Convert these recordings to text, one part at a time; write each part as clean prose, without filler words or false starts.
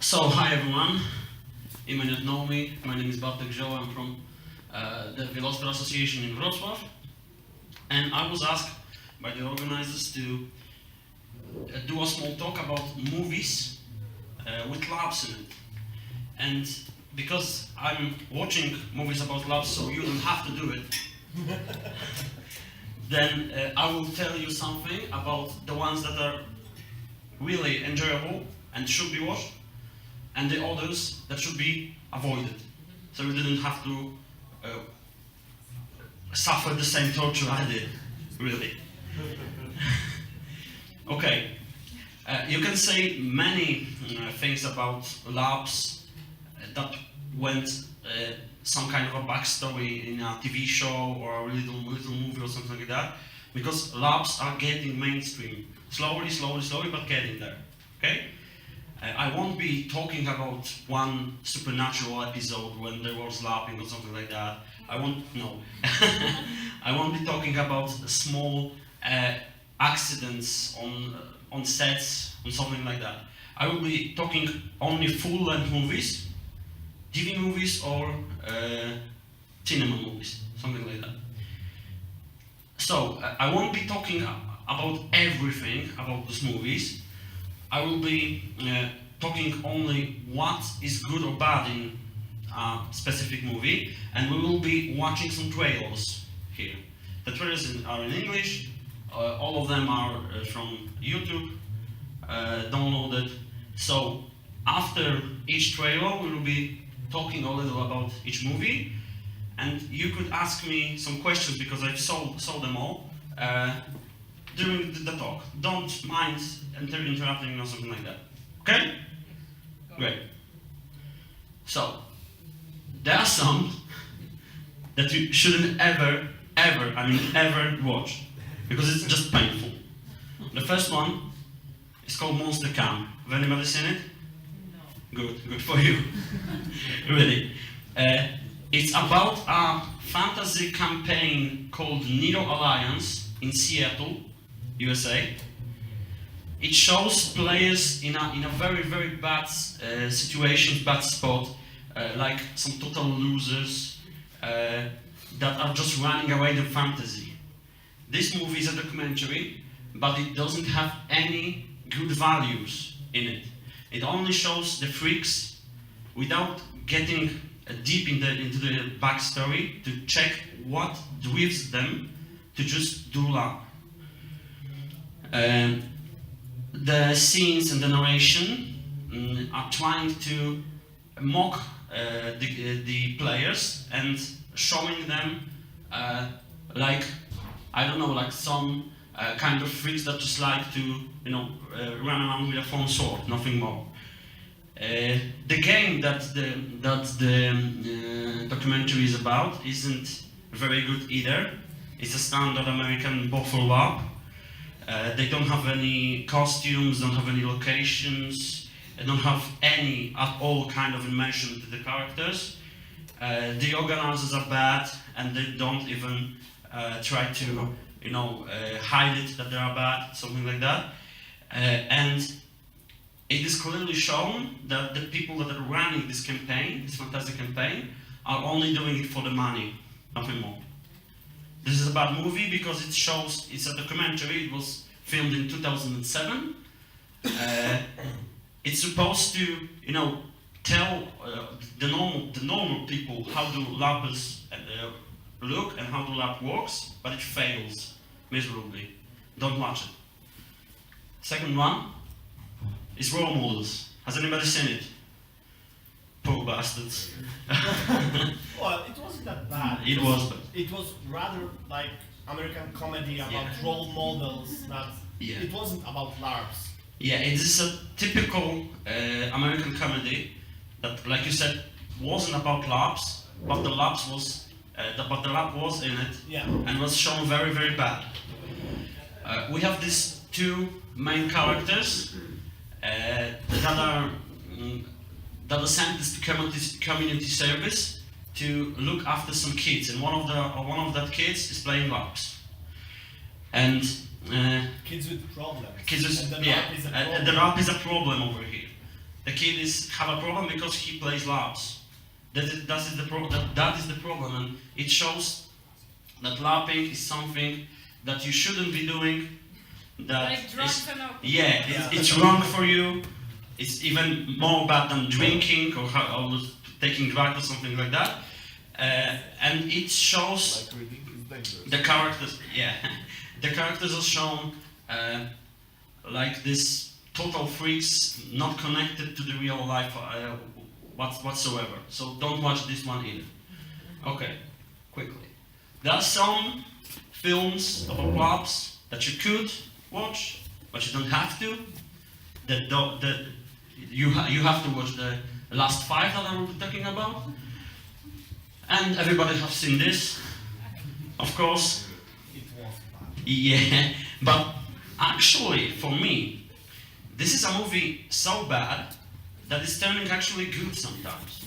So, hi everyone. You may not know me. My name is Bartek. I'm from the Velocity Association in Wrocław. And I was asked by the organizers to do a small talk about movies with larps in it. And because I'm watching movies about larps, so you don't have to do it, then I will tell you something about the ones that are really enjoyable and should be watched, and the others that should be avoided. So you didn't have to suffer the same torture I did, really. Okay, you can say many things about larps that went some kind of a backstory in a TV show or a little movie or something like that, because larps are getting mainstream. Slowly, but getting there, okay? I won't be talking about one supernatural episode when there was LARPing or something like that. I won't be talking about small accidents on sets and something like that. I will be talking only full-length movies, TV movies or cinema movies, something like that. So I won't be talking about everything about those movies. I will be talking only what is good or bad in a specific movie, and we will be watching some trailers here. The trailers are in English, all of them are from YouTube, downloaded. So after each trailer we will be talking a little about each movie, and you could ask me some questions because I saw them all during the talk. Don't mind interrupting or something like that. Okay? Great. So, there are some that you shouldn't ever watch, because it's just painful. The first one is called Monster Camp. Have anybody seen it? No. Good for you. Really. It's about a fantasy campaign called Nero Alliance in Seattle, USA. It shows players in a very bad situation, bad spot, like some total losers that are just running away in fantasy. This movie is a documentary, but it doesn't have any good values in it. It only shows the freaks without getting deep into the backstory to check what drives them to just do LARP. The scenes and the narration are trying to mock the players and showing them like, I don't know, like some kind of freaks that just like to, run around with a phone sword, nothing more. The game that the documentary is about isn't very good either. It's a standard American bottle LARP. They don't have any costumes, don't have any locations, they don't have any at all kind of immersion to the characters. The organizers are bad, and they don't even try to, hide it that they are bad, something like that. And it is clearly shown that the people that are running this campaign, this fantasy campaign, are only doing it for the money, nothing more. This is a bad movie because it shows, it's a documentary, it was filmed in 2007. It's supposed to, tell the normal people how do LARPers look and how the LARP works, but it fails miserably. Don't watch it. Second one is Role Models. Has anybody seen it? Poor bastards. Well, it wasn't that bad. It was bad. It was rather like American comedy about role models. It wasn't about LARPs. Yeah, it is a typical American comedy that, like you said, wasn't about LARPs, but the LARP was in it, and was shown very bad. We have these two main characters that are sent to community service to look after some kids, and one of that kids is playing LARPs. And kids with problems. The LARP is a problem over here. the kid is have a problem because he plays LARPs. That is the problem, and it shows that LARPing is something that you shouldn't be doing. That like drugs and alcohol. yeah, it's wrong for you. It's even more bad than drinking or taking drugs or something like that. And it shows Like reading is dangerous. the characters. Yeah, the characters are shown like this total freaks, not connected to the real life whatsoever. So don't watch this one either. Okay, quickly. There are some films about LARPs that you could watch, but you don't have to. You have to watch the last 5 that I will be talking about. And everybody has seen this, of course. It was bad. Yeah, but actually, for me, this is a movie so bad that it's turning actually good sometimes.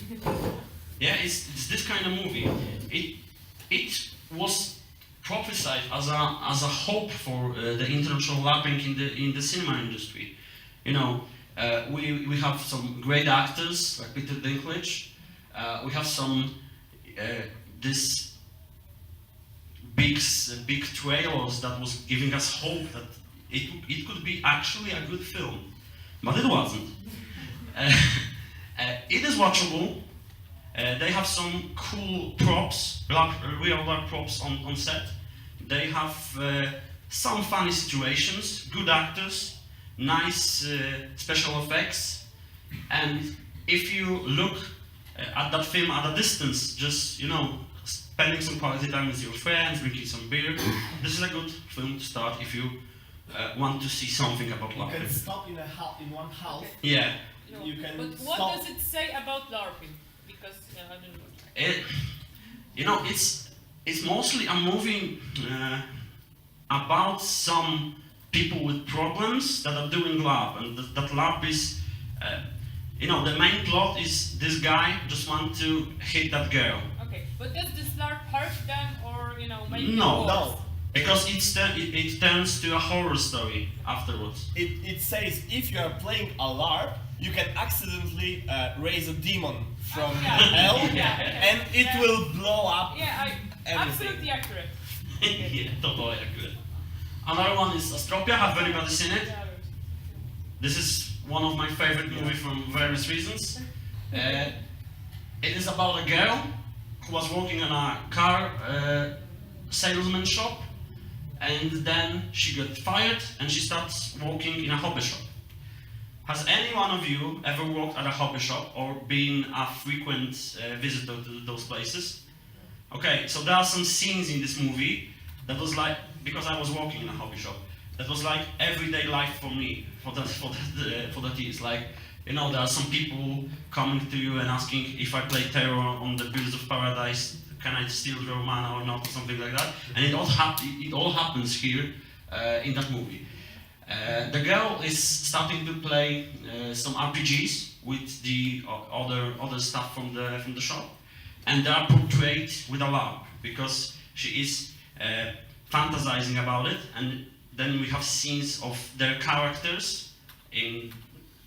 Yeah, it's this kind of movie. It was prophesied as a hope for the international LARPing in the cinema industry. You know, we have some great actors like Peter Dinklage. We have some this big trailers that was giving us hope that it could be actually a good film, but it wasn't. It is watchable. They have some cool props, real LARP props on set. They have some funny situations, good actors, nice special effects, and if you look at that film at a distance, just, you know, spending some quality time with your friends, drinking some beer, this is a good film to start if you want to see something about You can LARPing. stop in one house. Yeah. No, You can but what stop. does it say about LARPing? Because I don't know. You know, it's mostly a movie about some people with problems that are doing LARP, and that LARP is, you know, the main plot is this guy just want to hit that girl. Okay, but does this LARP hurt them, or you know, maybe No. worse? No. Because it turns to a horror story afterwards. It says if you are playing a LARP, you can accidentally raise a demon from hell, and it will blow up. Yeah, Everything. absolutely accurate. Yeah, totally accurate. Another one is Astropia. Have anybody seen it? This is one of my favorite movies from various reasons. It is about a girl who was working in a car salesman shop, and then she got fired and she starts working in a hobby shop. Has any one of you ever worked at a hobby shop or been a frequent visitor to those places? Okay, so there are some scenes in this movie that was like, because I was working in a hobby shop, that was like everyday life for me, for that is. Like, you know, there are some people coming to you and asking if I play terror on the Bills of Paradise, can I steal your mana or not, or something like that. And it all happens here in that movie. The girl is starting to play some RPGs with the other stuff from the shop, and they are portrayed with a LARP because she is fantasizing about it, and then we have scenes of their characters in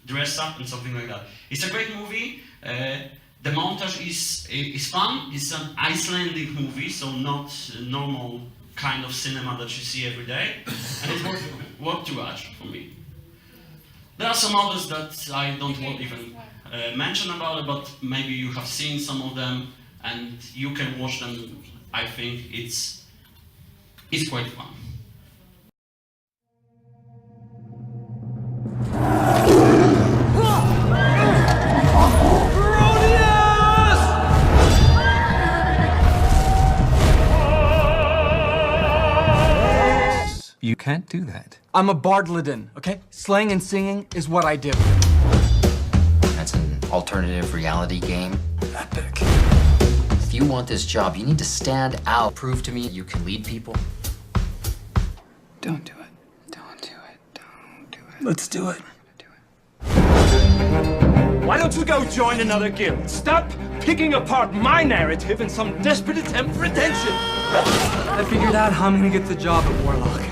dress up and something like that. It's a great movie. The montage is fun. It's an Icelandic movie, so not normal kind of cinema that you see every day, and it's worth to watch for me. There are some others that I don't want even mention about it, but maybe you have seen some of them and you can watch them. I think it's quite fun. You can't do that. I'm a bardladin, okay? Slaying and singing is what I do. That's an alternative reality game. Epic. If you want this job, you need to stand out. Prove to me you can lead people. Don't do it. Don't do it. Don't do it. Let's do it. Do it. Why don't you go join another guild? Stop picking apart my narrative in some desperate attempt for attention. I figured out how I'm gonna get the job at Warlock.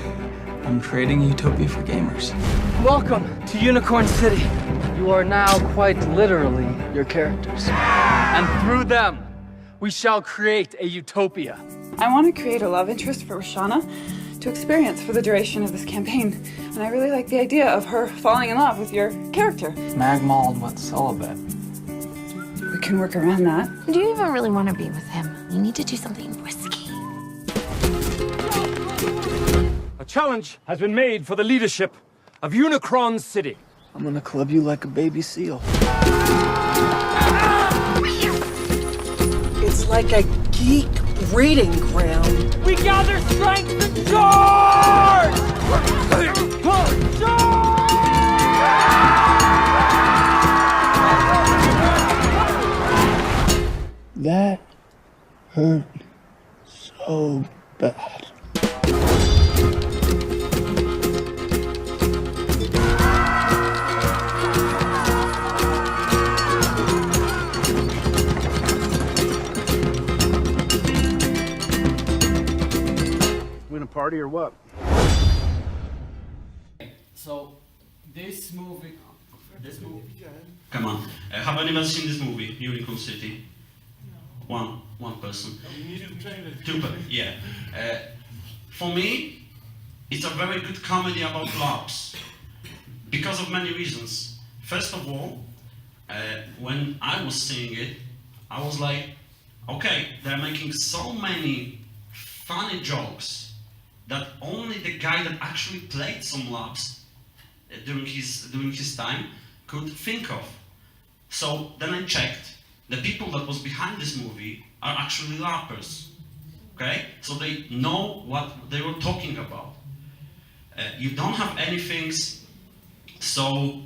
I'm creating a utopia for gamers. Welcome to Unicorn City. You You are now quite literally your characters. And through them, we shall create a utopia. I want to create a love interest for Roshana to experience for the duration of this campaign. And I really like the idea of her falling in love with your character. Magmald went celibate. We can work around that. Do you even really want to be with him? You need to do something risky. A challenge has been made for the leadership of Unicron City. I'm gonna club you like a baby seal. It's like a geek breeding ground. We gather strength and charge! That hurt so bad. Win a party or what? So, this movie. Come on. Have anyone seen this movie, Unicorn City? No. One person. Two people. Yeah. For me, it's a very good comedy about larps because of many reasons. First of all, when I was seeing it, I was like, okay, they're making so many funny jokes that only the guy that actually played some larps during his time could think of. So then I checked. The people that was behind this movie are actually larpers. Okay? So they know what they were talking about. You don't have anything so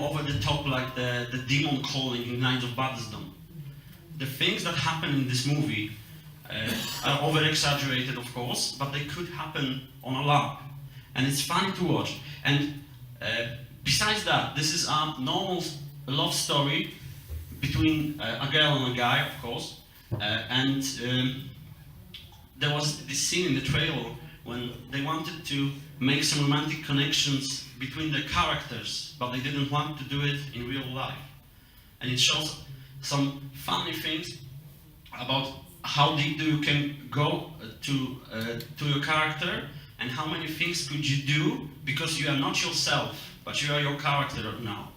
over the top like the demon calling in Knights of Baddisdom. The things that happen in this movie are over exaggerated, of course, but they could happen on a larp. And it's funny to watch. And besides that, this is a normal love story between a girl and a guy, of course. And there was this scene in the trailer when they wanted to make some romantic connections between the characters, but they didn't want to do it in real life. And it shows some funny things about how deep you can go to your character and how many things could you do because you are not yourself, but you are your character now.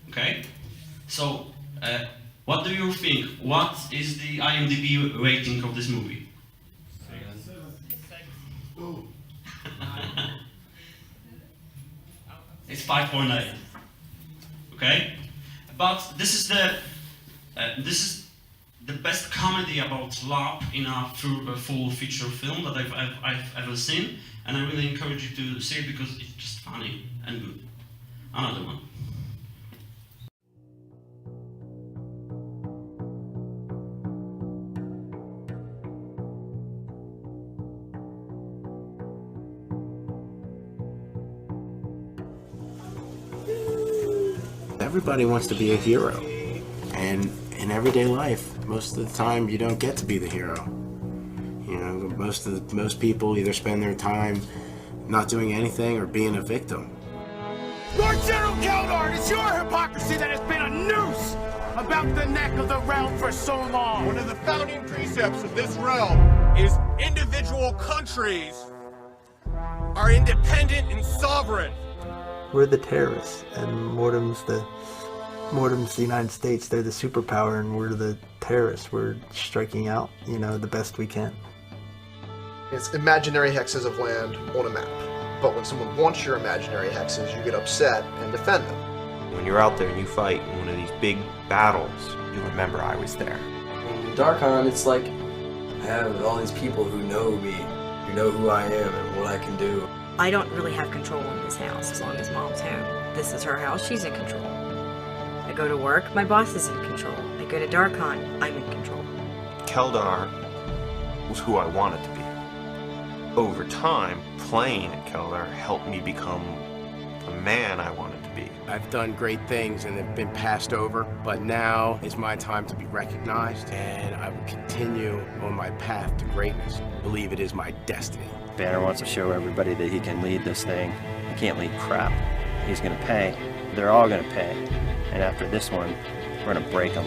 Okay? So, what do you think? What is the IMDb rating of this movie? It's 5.8. Okay? But this is the best comedy about LARP in a full feature film that I've ever seen, and I really encourage you to see it because it's just funny and good. Another one. Everybody wants to be a hero, and in everyday life, most of the time you don't get to be the hero. You know, most people either spend their time not doing anything or being a victim. Lord General Keldar, it's your hypocrisy that has been a noose about the neck of the realm for so long. One of the founding precepts of this realm is individual countries are independent and sovereign. We're the terrorists, and Mortem's the United States. They're the superpower, and we're the terrorists. We're striking out, the best we can. It's imaginary hexes of land on a map. But when someone wants your imaginary hexes, you get upset and defend them. When you're out there and you fight in one of these big battles, you remember I was there. In Darkon, it's like I have all these people who know me, who know who I am and what I can do. I don't really have control in this house as long as Mom's home. This is her house, she's in control. I go to work, my boss is in control. I go to Darkon, I'm in control. Keldar was who I wanted to be. Over time, playing at Keldar helped me become the man I wanted to be. I've done great things and have been passed over, but now is my time to be recognized, and I will continue on my path to greatness. I believe it is my destiny. Banner wants to show everybody that he can lead this thing. He can't lead crap. he's gonna pay. They're all gonna pay. And after this one, we're gonna break them.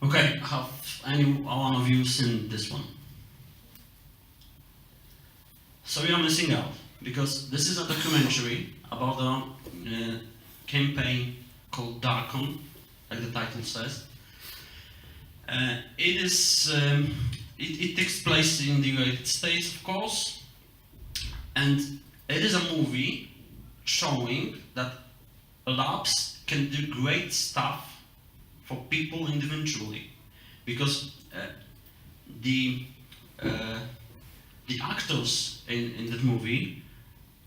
Okay, have any one of you seen this one? So you're missing out, because this is a documentary about a campaign called Darkon, like the title says. It takes place in the United States, of course, and it is a movie showing that larps can do great stuff for people individually, because the actors in that movie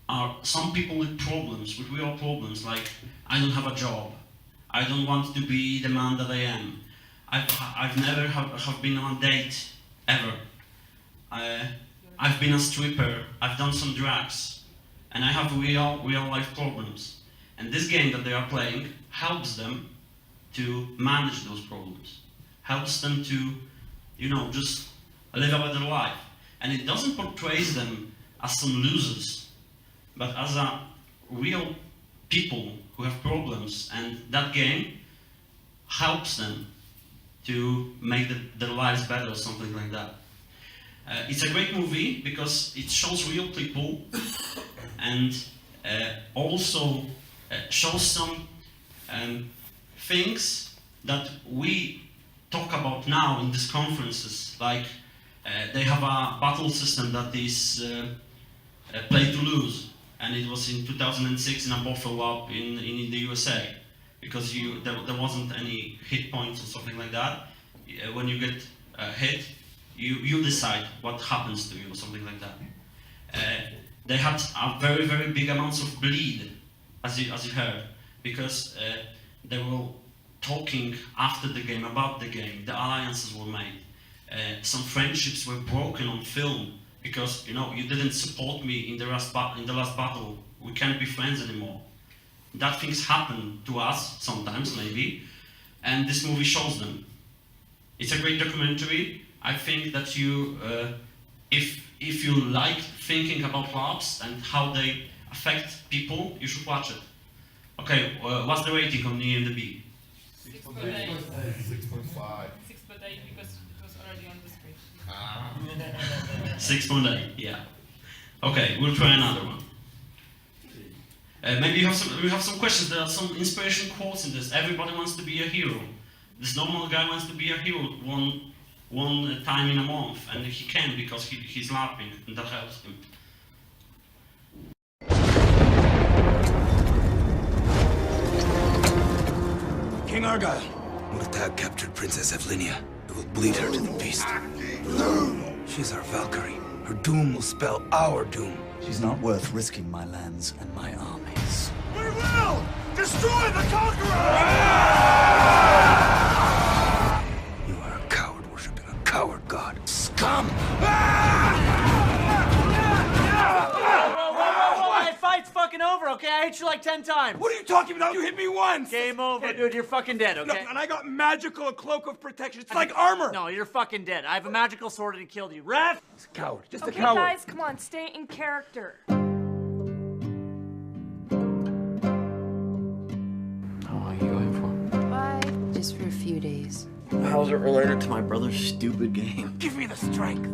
are some people with problems, with real problems, like I don't have a job, I don't want to be the man that I am, I've never have been on a date ever, I've been a stripper, I've done some drugs, and I have real life problems. And this game that they are playing helps them to manage those problems, helps them to, just live a better life. And it doesn't portray them as some losers, but as a real people who have problems, and that game helps them to make their lives better or something like that. It's a great movie because it shows real people and also shows some things that we talk about now in these conferences, like they have a battle system that is play to lose, and it was in 2006 in a buffalo up in the USA, because there wasn't any hit points or something like that. When you get hit, you decide what happens to you or something like that. They had a very big amounts of bleed, as you heard, because they were talking after the game about the game. The alliances were made. Some friendships were broken on film because you didn't support me in the last battle. We can't be friends anymore. That things happen to us sometimes, maybe, and this movie shows them. It's a great documentary. I think that you, if you like thinking about larps and how they affect people, you should watch it. Okay, what's the rating on the IMDb? 6.8. 6.5. 6.8 because it was already on the screen. 6.8, yeah. Okay, we'll try another one. Maybe you have some questions. There are some inspiration quotes in this. Everybody wants to be a hero. This normal guy wants to be a hero one time in a month, and he can because he's LARPing, and that helps him. King Argyle. Murtagh captured Princess Evlinia. It will bleed her to the beast. She's our Valkyrie. Her doom will spell our doom. She's not worth risking my lands and my armies. We will destroy the Conqueror! You are a coward worshipping a coward god. Scum! Hey, fight's fucking over, okay? I hit you like 10 times. What are you talking about? You hit me once! Game over, dude. You're fucking dead, okay? No, and I got magical cloak of protection. It's like armor! No, you're fucking dead. I have a magical sword and he killed you. Ref! He's a coward. Just Okay, a coward. guys, come on, stay in character. How long are you going for? Bye. Just for a few days. How's it related to my brother's stupid game? Give me the strength.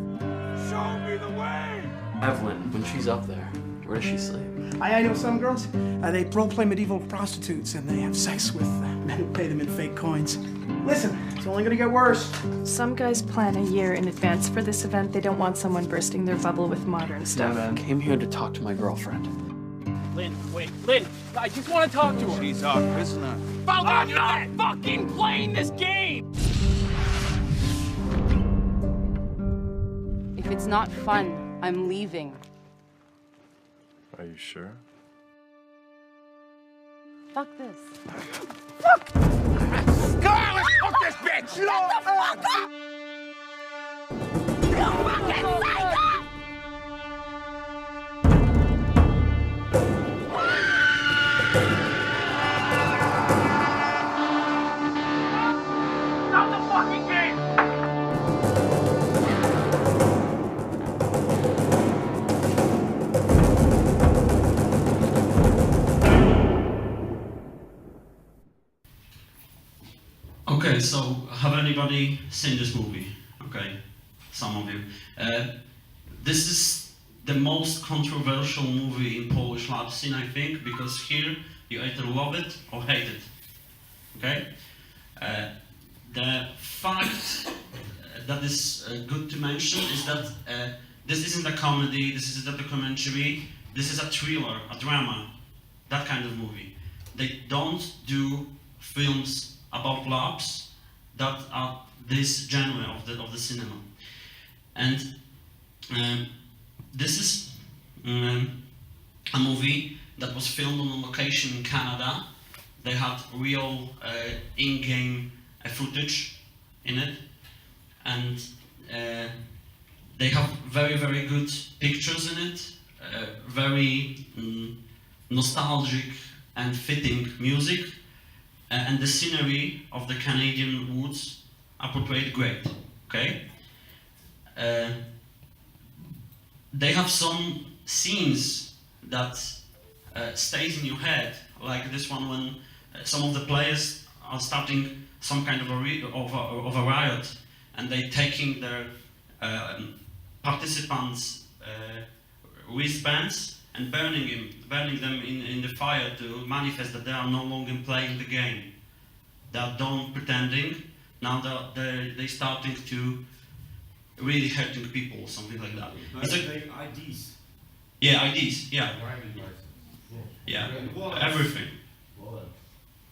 Show me the way! Evelyn, when she's up there, Where does she sleep? I know some girls. They role-play medieval prostitutes, and they have sex with men who pay them in fake coins. Listen, it's only gonna get worse. Some guys plan a year in advance for this event. They don't want someone bursting their bubble with modern stuff. I came here to talk to my girlfriend. Lynn, wait, Lynn, I just want to talk to her. She's our prisoner. I'm not fucking playing this game! If it's not fun, I'm leaving. Are you sure? Fuck this. Come on, let's fuck this bitch! Shut the fuck up! You fucking psycho! Stop the fucking game! Okay, so have anybody seen this movie? Okay, some of you. This is the most controversial movie in Polish larp scene, I think, because here you either love it or hate it. Okay? The fact that is good to mention is that this isn't a comedy, this isn't a documentary, this is a thriller, a drama, that kind of movie. They don't do films about larps that are this genre of the cinema. And this is a movie that was filmed on location in Canada. They had real in-game footage in it, and they have very, very good pictures in it, very nostalgic and fitting music, and the scenery of the Canadian woods are portrayed great. Okay. They have some scenes that stays in your head, like this one when some of the players are starting some kind of a riot, and they taking their participants' wristbands and burning them in the fire to manifest that they are no longer playing the game. They are done pretending. Now they're starting to really hurting people, something like that. It's like IDs. Yeah, IDs. Yeah. Yeah. Everything.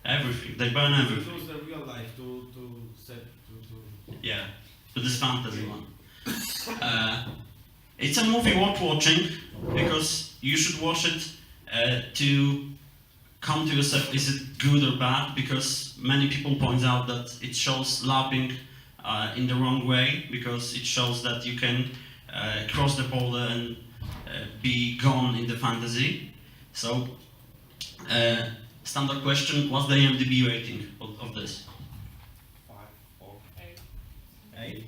Everything. They burn everything. Use the real life to set to. Yeah. To this fantasy one. It's a movie worth watching because you should watch it to come to yourself, is it good or bad? Because many people point out that it shows LARPing in the wrong way, because it shows that you can cross the border and be gone in the fantasy. So, standard question, what's the IMDb rating of this? 5 or 8. 8.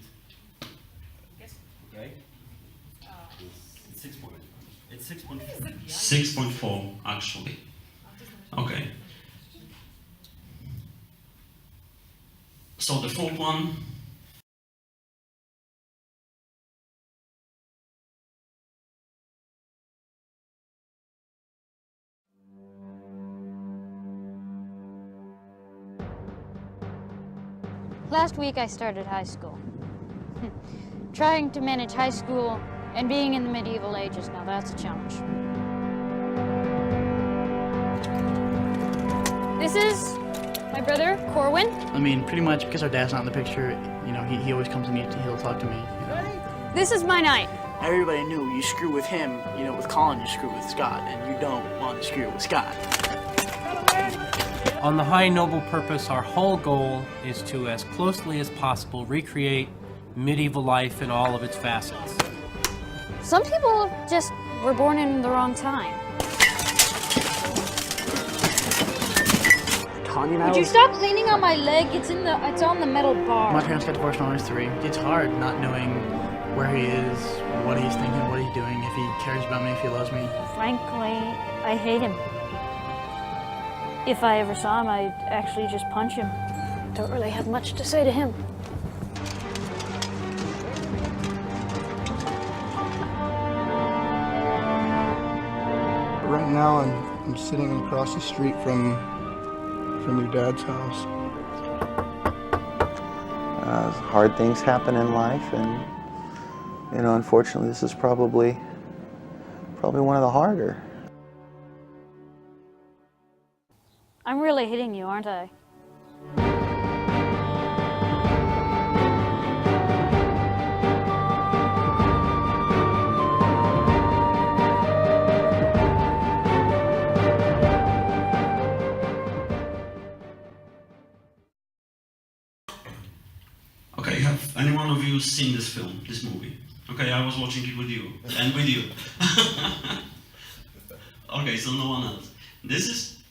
Okay. It's 6.4. It's 6.4. 6.4 actually. Okay. So the fourth one. Last week I started high school. Trying to manage high school and being in the medieval ages, now that's a challenge. This is my brother, Corwin. I mean, pretty much because our dad's not in the picture, you know, he always comes to me, he'll talk to me. You know. This is my knight. Everybody knew you screw with him, you know, with Colin you screw with Scott, and you don't want to screw with Scott. On the High Noble Purpose, our whole goal is to, as closely as possible, recreate medieval life in all of its facets. Some people just were born in the wrong time. Would you stop cleaning on my leg? It's on the metal bar. My parents got divorced when I was 3. It's hard not knowing where he is, what he's thinking, what he's doing, if he cares about me, if he loves me. Frankly, I hate him. If I ever saw him, I'd actually just punch him. Don't really have much to say to him. now I'm sitting across the street from your dad's house. Hard things happen in life, and you know, unfortunately, this is probably one of the harder. I'm really hitting you, aren't I? Okay, have any one of you seen this film, this movie? Okay, I was watching it with you, and with you. Okay, so no one else. This is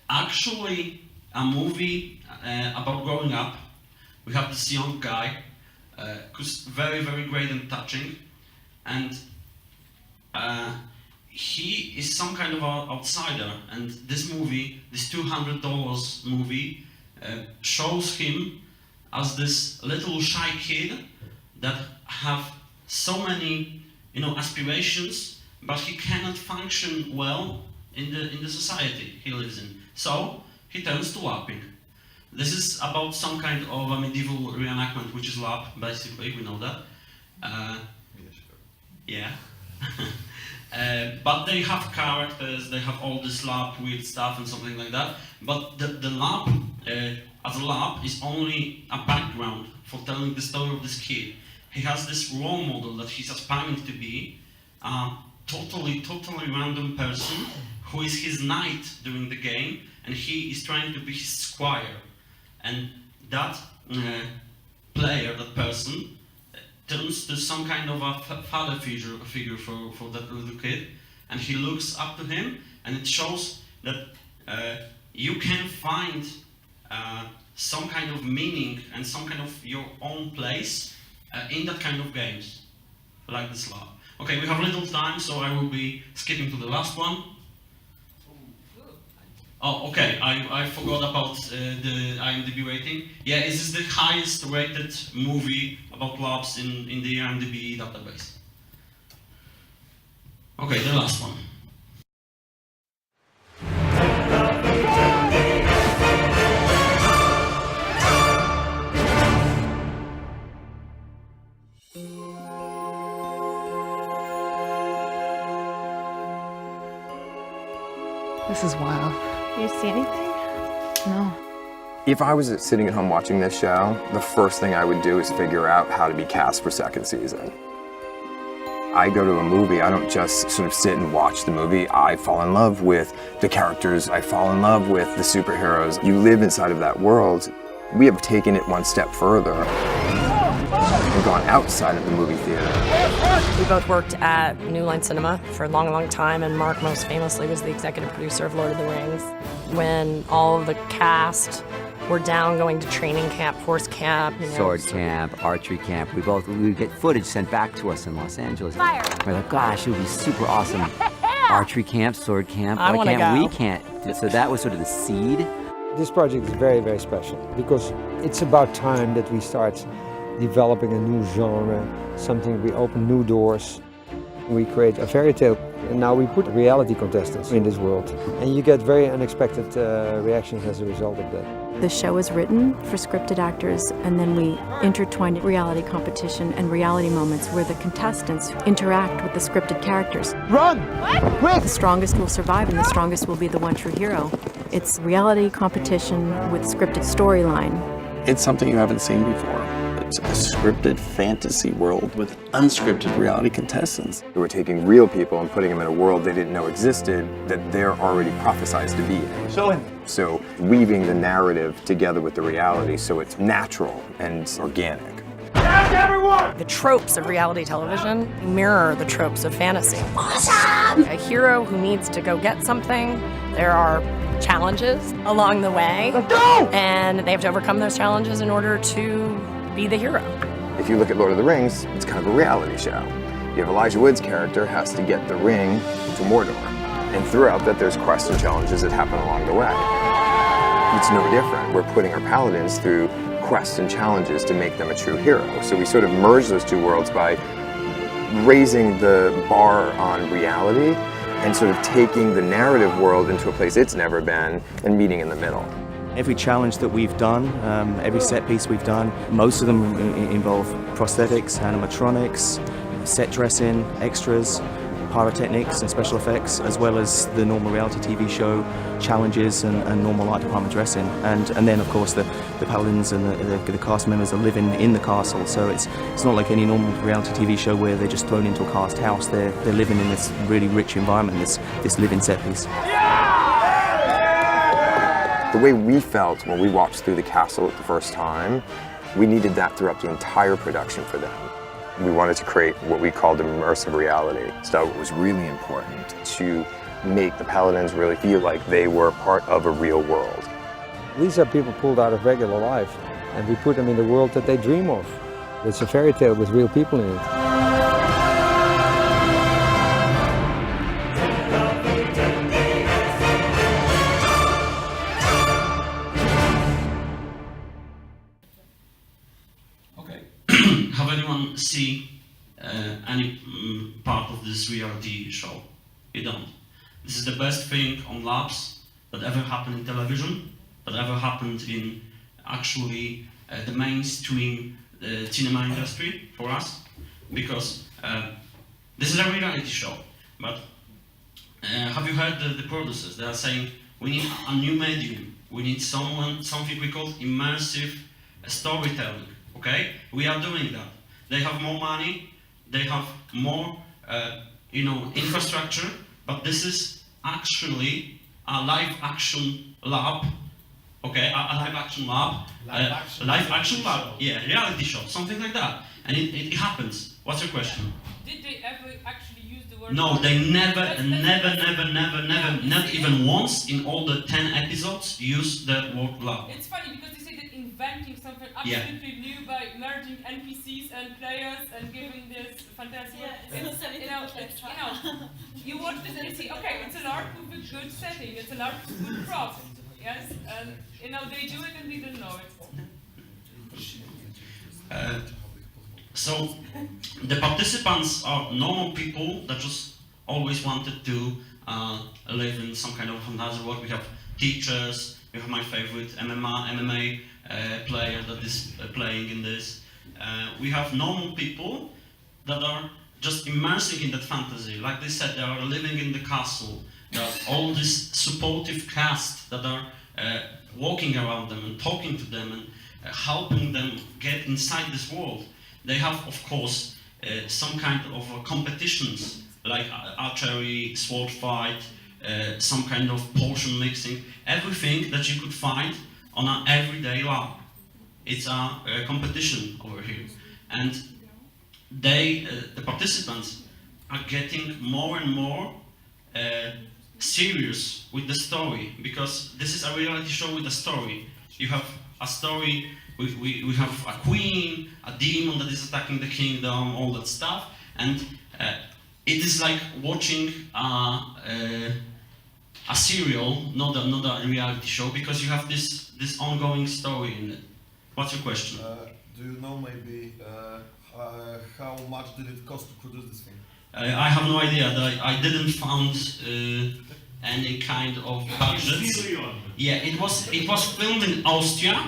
actually a movie about growing up. We have this young guy who's very, very great and touching, and he is some kind of an outsider, and this movie, this $200 movie, shows him as this little shy kid that have so many, you know, aspirations, but he cannot function well in the society he lives in. So he turns to LARPing. This is about some kind of a medieval reenactment, which is LARP, basically, we know that. Yeah. But they have characters, they have all this LARP weird stuff and something like that. But the LARP, as a LARP, is only a background for telling the story of this kid. He has this role model that he's aspiring to be, a totally random person who is his knight during the game, and he is trying to be his squire. And that player, that person, turns to some kind of a father figure for that little kid, and he looks up to him, and it shows that you can find some kind of meaning and some kind of your own place in that kind of games, like this LARP. Okay, we have little time, so I will be skipping to the last one. Oh, okay, I forgot about the IMDb rating. Yeah, this is the highest rated movie about LARPs in the IMDb database. Okay, the last one. This is wild. You see anything? No. If I was sitting at home watching this show, the first thing I would do is figure out how to be cast for second season. I go to a movie, I don't just sort of sit and watch the movie. I fall in love with the characters, I fall in love with the superheroes. You live inside of that world. We have taken it one step further and gone outside of the movie theater. We both worked at New Line Cinema for a long, long time, and Mark most famously was the executive producer of Lord of the Rings. When all of the cast were down going to training camp, horse camp, sword camp, archery camp, we get footage sent back to us in Los Angeles. Fire. We're like, gosh, it would be super awesome. Archery camp, sword camp, I why wanna can't go. we can't? So that was sort of the seed. This project is very, very special because it's about time that we start developing a new genre, something we open new doors. We create a fairy tale, and now we put reality contestants in this world. And you get very unexpected reactions as a result of that. The show is written for scripted actors, and then we intertwine reality competition and reality moments where the contestants interact with the scripted characters. Run! Quick! The strongest will survive, and the strongest will be the one true hero. It's reality competition with scripted storyline. It's something you haven't seen before. It's a scripted fantasy world with unscripted reality contestants. We're taking real people and putting them in a world they didn't know existed that they're already prophesized to be in. Show him. So weaving the narrative together with the reality so it's natural and organic. Everyone! The tropes of reality television mirror the tropes of fantasy. Awesome! A hero who needs to go get something, there are challenges along the way. Let's go! And they have to overcome those challenges in order to be the hero. If you look at Lord of the Rings, it's kind of a reality show. You have Elijah Wood's character has to get the ring to Mordor. And throughout that, there's quests and challenges that happen along the way. It's no different. We're putting our paladins through quests and challenges to make them a true hero. So we sort of merge those two worlds by raising the bar on reality and sort of taking the narrative world into a place it's never been and meeting in the middle. Every challenge that we've done, every set piece we've done, most of them involve prosthetics, animatronics, set dressing, extras, pyrotechnics and special effects, as well as the normal reality TV show challenges and normal art department dressing. And then of course the paladins and the cast members are living in the castle, so it's not like any normal reality TV show where they're just thrown into a cast house. They're living in this really rich environment, this living set piece. The way we felt when we walked through the castle the first time, we needed that throughout the entire production for them. We wanted to create what we called immersive reality. So it was really important to make the paladins really feel like they were part of a real world. These are people pulled out of regular life, and we put them in the world that they dream of. It's a fairy tale with real people in it. Have anyone see any part of this reality show? You don't. This is the best thing on Larps that ever happened in television, that ever happened in actually the mainstream cinema industry for us, because this is a reality show. But have you heard the producers? They are saying we need a new medium. We need something we call immersive storytelling. Okay, we are doing that. They have more money, they have more, infrastructure, but this is actually a live action lab. Okay, a live action lab, live action lab. Yeah, reality show, something like that, and it happens. What's your question? Did they ever actually use the word? No, they never, not even once in all the 10 episodes use the word lab. It's funny because they say that inventing something absolutely new by merging NPCs and players and giving this fantastic. You watch this and you see, okay, it's a LARP with a good setting, it's a LARP with good props, yes, and they do it and we don't know it. So the participants are normal people that just always wanted to live in some kind of fantasy world. We have teachers. We have my favorite MMA player that is playing in this. We have normal people that are just immersing in that fantasy. Like they said, they are living in the castle. There are all this supportive cast that are walking around them and talking to them and helping them get inside this world. They have, of course, some kind of competitions, like archery, sword fight, some kind of potion mixing, everything that you could find on an everyday lab. It's a competition over here. And the participants are getting more and more serious with the story, because this is a reality show with a story. You have a story, we have a queen, a demon that is attacking the kingdom, all that stuff, and it is like watching a serial, not a reality show, because you have this ongoing story in it. What's your question? Do you know maybe how much did it cost to produce this thing? I have no idea. I didn't found any kind of budget. Yeah, it was filmed in Austria,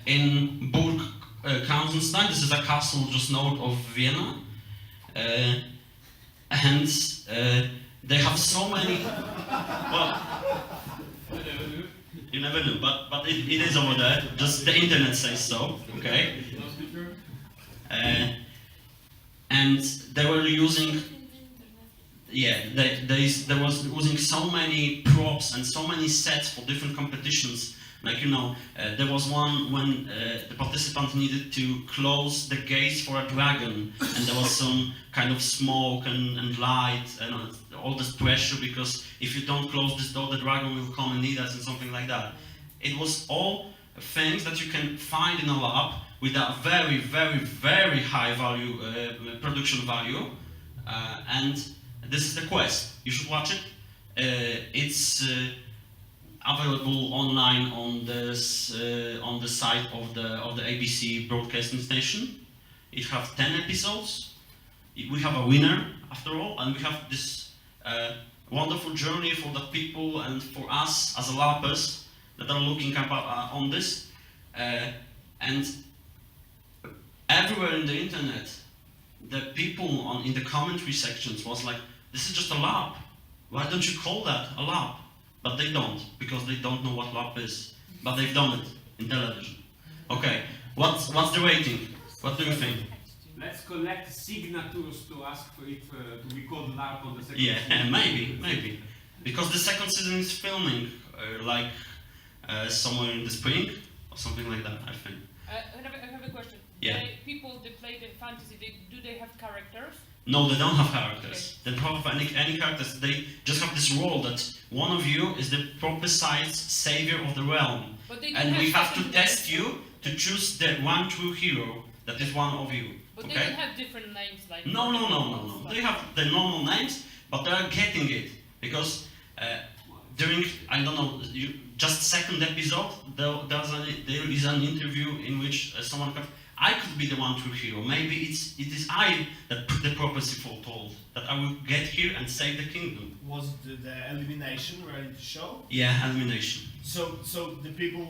in Burg Krankenstein. This is a castle just north of Vienna, and they have so many. Well, you never knew, but it is over there. Just the internet says so. Okay. And they were using, they was using so many props and so many sets for different competitions. Like, there was one when the participant needed to close the gates for a dragon, and there was some kind of smoke and light and all this pressure, because if you don't close this door, the dragon will come and eat us and something like that. It was all things that you can find in a lab with a very, very, very high value, production value, and this is the quest. You should watch it. It's available online on the site of the ABC broadcasting station. It has 10 episodes. We have a winner after all, and we have this wonderful journey for the people and for us as LARPers that are looking up on this. And everywhere in the internet, the people in the commentary sections was like, this is just a LARP. Why don't you call that a LARP? But they don't, because they don't know what LARP is. But they've done it in television. Okay, what's the rating? What do you think? Let's collect signatures to ask for it to be called LARP on the second Yeah, season. maybe. Because the second season is filming, somewhere in the spring, or something like that, I think. I have a question. Yeah. People that play the fantasy, do they have characters? No, they don't have characters. They don't have any characters. They just have this role that one of you is the prophesied savior of the realm. And we have to test you to choose the one true hero that is one of you. But okay? they don't have different names like... No. They have the normal names, but they are getting it. Because during, I don't know, just second episode, there is an interview in which someone comes, I could be the one true hero. Maybe it is I that the prophecy foretold, that I will get here and save the kingdom. Was it the elimination reality show? Yeah, elimination. So the people,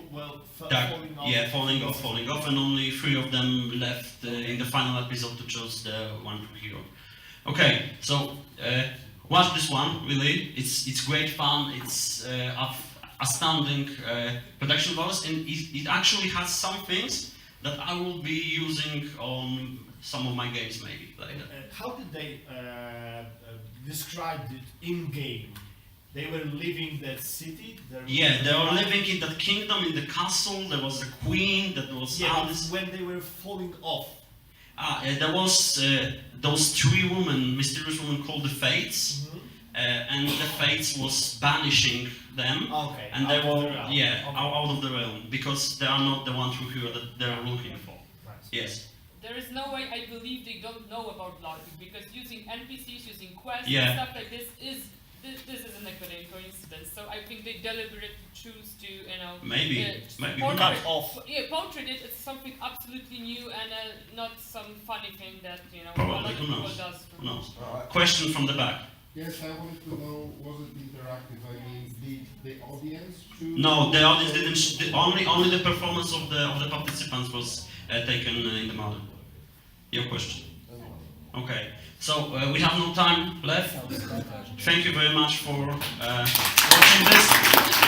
falling off? Yeah, falling off, and only 3 of them left in the final episode to choose the one true hero. Okay, so watch this one, really. It's great fun, it's astounding production values, and it actually has some things that I will be using on some of my games, maybe. Like that. How did they describe it in-game? They were living that city? Yeah, they were living in that kingdom, in the castle. There was a queen that was... Yeah, when they were falling off. There was those 3 women, mysterious women called the Fates, and the Fates was banishing them, and they were out of the realm, because they are not the one true hero that they are looking for. Right. Yes. There is no way I believe they don't know about LARPing, because using NPCs, using quests Yeah. and stuff like this isn't a coincidence. So I think they deliberately choose to, Maybe portray off. Yeah, portray it as something absolutely new and not some funny thing that Probably, a lot of who people knows? does. Who knows? Question from the back. Yes, I wanted to know, was it interactive? I mean, did the audience choose? No, the audience didn't. Only the performance of the participants was taken in the model. Your question. Okay. So we have no time left. Thank you very much for watching this.